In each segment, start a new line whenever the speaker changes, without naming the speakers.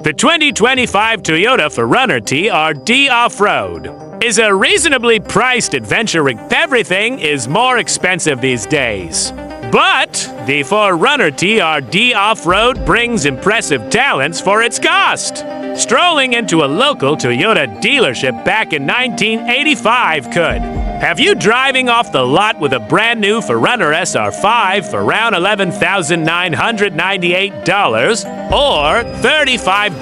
The 2025 Toyota 4Runner TRD Off-Road is a reasonably priced adventure. Everything is more expensive these days. But the 4Runner TRD Off-Road brings impressive talents for its cost. Strolling into a local Toyota dealership back in 1985 could have you driving off the lot with a brand new 4Runner SR5 for around $11,998 or $35.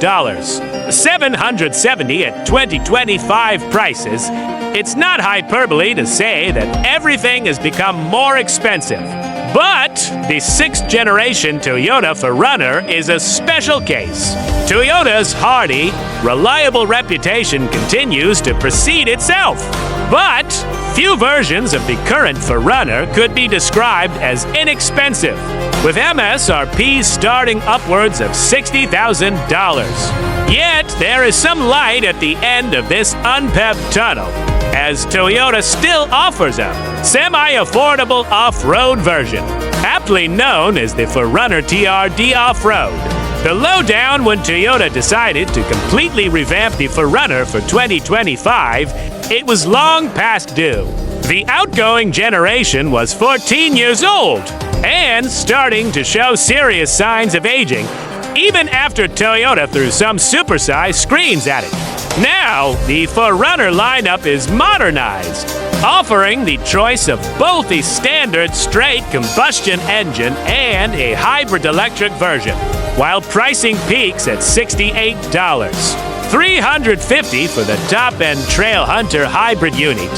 $770 at 2025 prices. It's not hyperbole to say that everything has become more expensive. But the 6th generation Toyota 4Runner is a special case. Toyota's hardy, reliable reputation continues to precede itself. But few versions of the current 4Runner could be described as inexpensive, with MSRPs starting upwards of $60,000. Yet there is some light at the end of this unpaved tunnel, as Toyota still offers a semi-affordable off-road version, aptly known as the 4Runner TRD Off-Road. The lowdown when Toyota decided to completely revamp the 4Runner for 2025, it was long past due. The outgoing generation was 14 years old and starting to show serious signs of aging, even after Toyota threw some supersized screens at it. Now, the 4Runner lineup is modernized, offering the choice of both a standard straight combustion engine and a hybrid electric version, while pricing peaks at $68. $350 for the top-end Trail Hunter hybrid unit.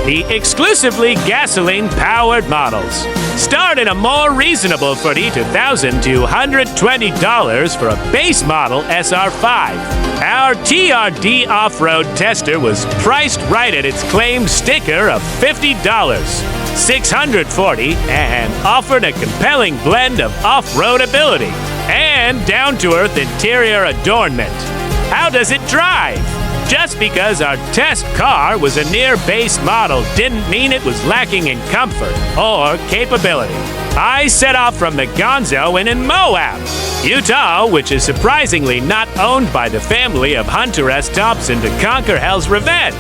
The exclusively gasoline-powered models start at a more reasonable $42,220 for a base model SR5. Our TRD Off-Road tester was priced right at its claimed sticker of $50, $640, and offered a compelling blend of off-road ability and down-to-earth interior adornment. How does it drive? Just because our test car was a near-base model didn't mean it was lacking in comfort or capability. I set off from the Gonzo Inn in Moab, Utah, which is surprisingly not owned by the family of Hunter S. Thompson, to conquer Hell's Revenge,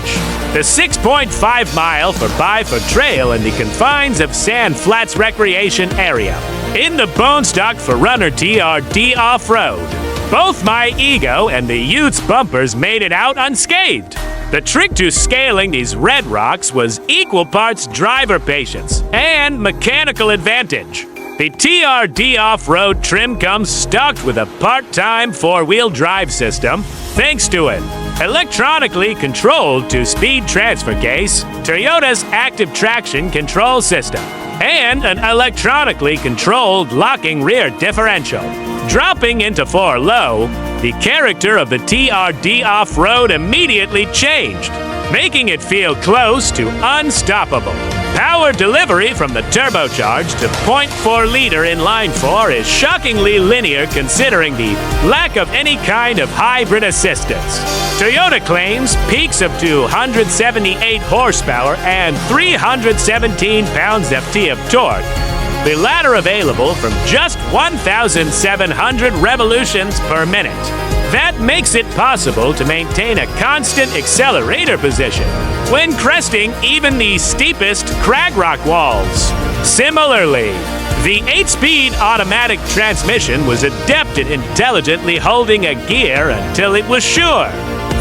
the 6.5-mile 4x4 trail in the confines of Sand Flats Recreation Area. In the bone-stock 4Runner TRD Off-Road, both my Ego and the Utes bumpers made it out unscathed. The trick to scaling these red rocks was equal parts driver patience and mechanical advantage. The TRD Off-Road trim comes stocked with a part-time 4-wheel drive system, thanks to an electronically controlled 2-speed transfer case, Toyota's active traction control system, and an electronically controlled locking rear differential. Dropping into 4 low, the character of the TRD Off-Road immediately changed, making it feel close to unstoppable. Power delivery from the turbocharged to 0.4-liter inline 4 is shockingly linear considering the lack of any kind of hybrid assistance. Toyota claims peaks of 278 horsepower and 317 pounds-ft of torque, the latter available from just 1,700 revolutions per minute. That makes it possible to maintain a constant accelerator position when cresting even the steepest crag rock walls. Similarly, the 8-speed automatic transmission was adept at intelligently holding a gear until it was sure.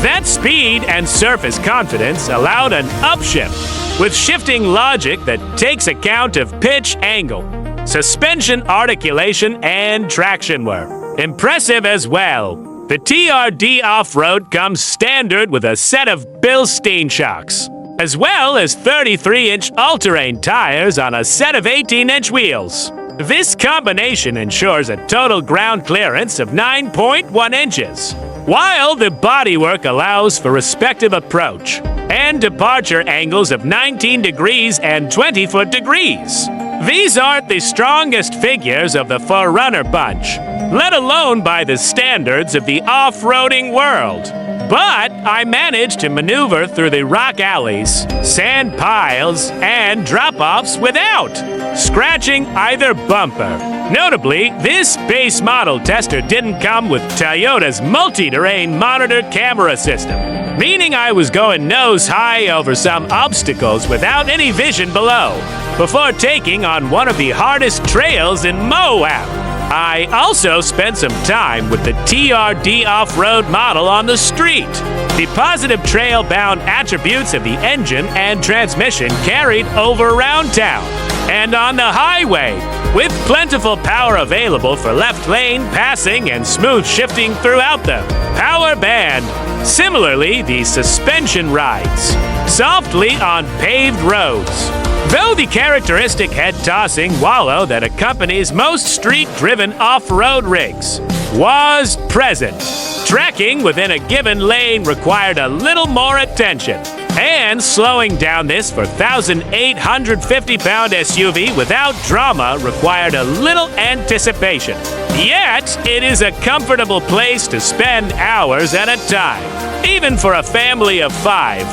That speed and surface confidence allowed an upshift with shifting logic that takes account of pitch, angle, suspension articulation, and traction work. Impressive as well. The TRD Off-Road comes standard with a set of Bilstein shocks, as well as 33-inch all-terrain tires on a set of 18-inch wheels. This combination ensures a total ground clearance of 9.1 inches, while the bodywork allows for respective approach and departure angles of 19 degrees and 20-foot degrees. These aren't the strongest figures of the 4Runner bunch, let alone by the standards of the off-roading world. But I managed to maneuver through the rock alleys, sand piles, and drop-offs without scratching either bumper. Notably, this base model tester didn't come with Toyota's multi-terrain monitor camera system, meaning I was going nose high over some obstacles without any vision below, before taking on one of the hardest trails in Moab. I also spent some time with the TRD Off-Road model on the street. The positive trail-bound attributes of the engine and transmission carried over around town and on the highway, with plentiful power available for left lane passing and smooth shifting throughout the power band. Similarly, the suspension rides softly on paved roads. Though the characteristic head-tossing wallow that accompanies most street-driven off-road rigs was present, tracking within a given lane required a little more attention, and slowing down this 1,850-pound SUV without drama required a little anticipation. Yet, it is a comfortable place to spend hours at a time, even for a family of 5.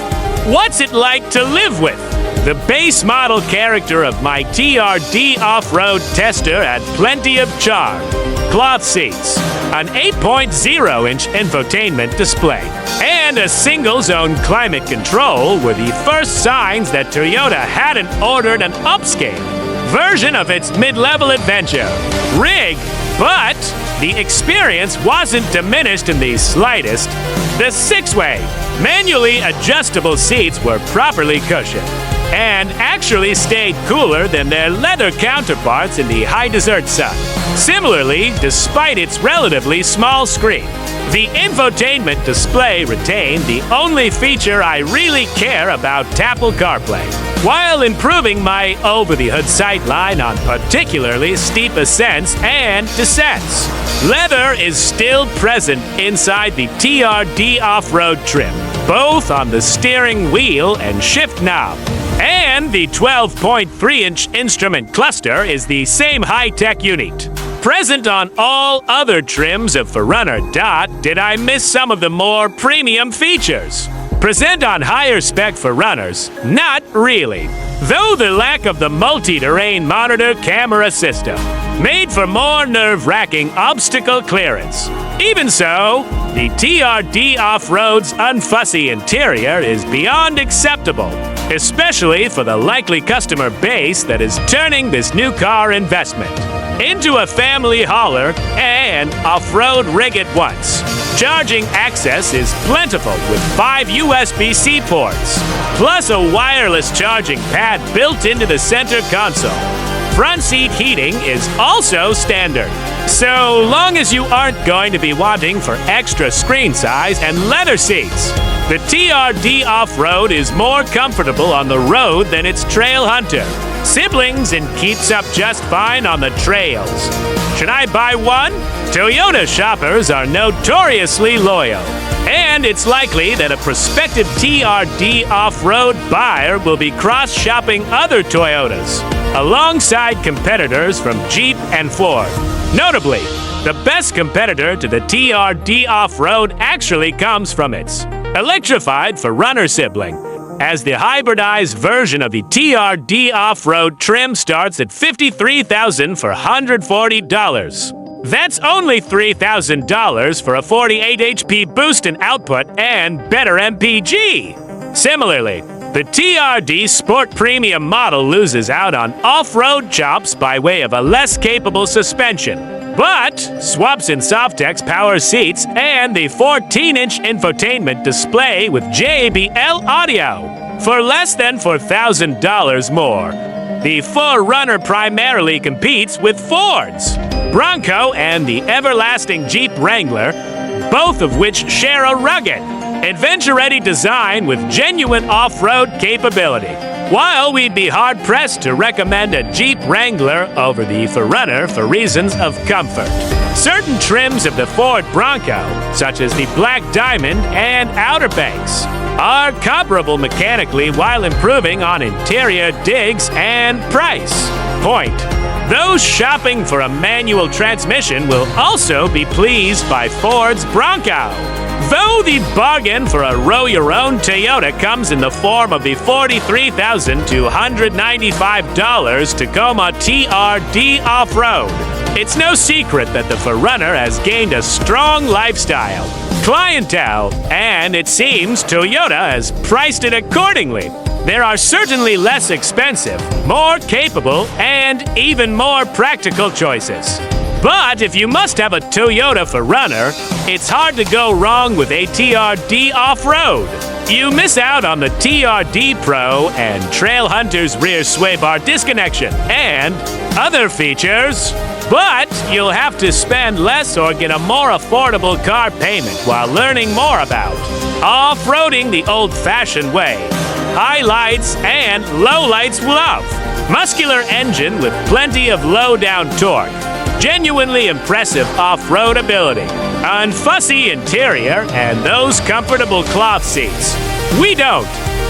What's it like to live with? The base model character of my TRD Off-Road tester had plenty of charm. Cloth seats, an 8.0-inch infotainment display, and a single-zone climate control were the first signs that Toyota hadn't ordered an upscale version of its mid-level adventure rig, but the experience wasn't diminished in the slightest. The 6-way, manually adjustable seats were properly cushioned and actually stayed cooler than their leather counterparts in the high desert sun. Similarly, despite its relatively small screen, the infotainment display retained the only feature I really care about, Apple CarPlay, while improving my over-the-hood sightline on particularly steep ascents and descents. Leather is still present inside the TRD Off-Road trim, both on the steering wheel and shift knob. And the 12.3-inch instrument cluster is the same high-tech unit. Present on all other trims of 4Runner. Did I miss some of the more premium features? Present on higher spec 4Runners? Not really. Though the lack of the multi-terrain monitor camera system made for more nerve-wracking obstacle clearance. Even so, the TRD Off-Road's unfussy interior is beyond acceptable, especially for the likely customer base that is turning this new car investment into a family hauler and off-road rig at once. Charging access is plentiful with 5 USB-C ports, plus a wireless charging pad built into the center console. Front seat heating is also standard, so long as you aren't going to be wanting for extra screen size and leather seats. The TRD Off-Road is more comfortable on the road than its trail hunter siblings and keeps up just fine on the trails. Should I buy one? Toyota shoppers are notoriously loyal, and it's likely that a prospective TRD Off-Road buyer will be cross-shopping other Toyotas alongside competitors from Jeep and Ford. Notably, the best competitor to the TRD Off-Road actually comes from its electrified 4Runner sibling, as the hybridized version of the TRD Off-Road trim starts at $53,440. That's only $3,000 for a 48 HP Bilstein output and better MPG. Similarly, the TRD Sport Premium model loses out on off-road chops by way of a less capable suspension, but swaps in Softex power seats and the 14-inch infotainment display with JBL audio for less than $4,000 more. The 4Runner primarily competes with Ford's Bronco and the everlasting Jeep Wrangler, both of which share a rugged, adventure-ready design with genuine off-road capability. While we'd be hard-pressed to recommend a Jeep Wrangler over the 4Runner for reasons of comfort. Certain trims of the Ford Bronco, such as the Black Diamond and Outer Banks, are comparable mechanically while improving on interior digs and price point. Those shopping for a manual transmission will also be pleased by Ford's Bronco. Though the bargain for a row-your-own Toyota comes in the form of the $43,295 Tacoma TRD Off-Road. It's no secret that the 4Runner has gained a strong lifestyle, clientele, and it seems Toyota has priced it accordingly. There are certainly less expensive, more capable, and even more practical choices. But if you must have a Toyota 4Runner, it's hard to go wrong with a TRD Off-Road. You miss out on the TRD Pro and Trail Hunter's rear sway bar disconnection and other features. But you'll have to spend less or get a more affordable car payment while learning more about off-roading the old-fashioned way. Highlights and lowlights love. Muscular engine with plenty of low-down torque. Genuinely impressive off-road ability. Unfussy interior and those comfortable cloth seats. We don't.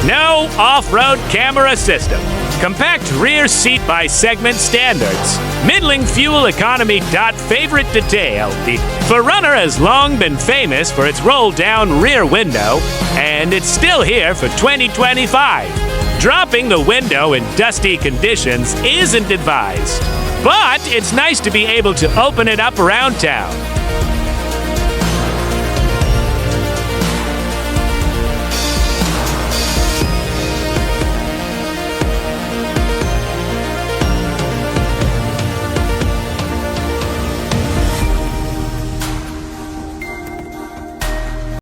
No off-road camera system. Compact rear seat by segment standards. Middling fuel economy. Favorite detail. The 4Runner has long been famous for its roll-down rear window, and it's still here for 2025. Dropping the window in dusty conditions isn't advised. But it's nice to be able to open it up around town.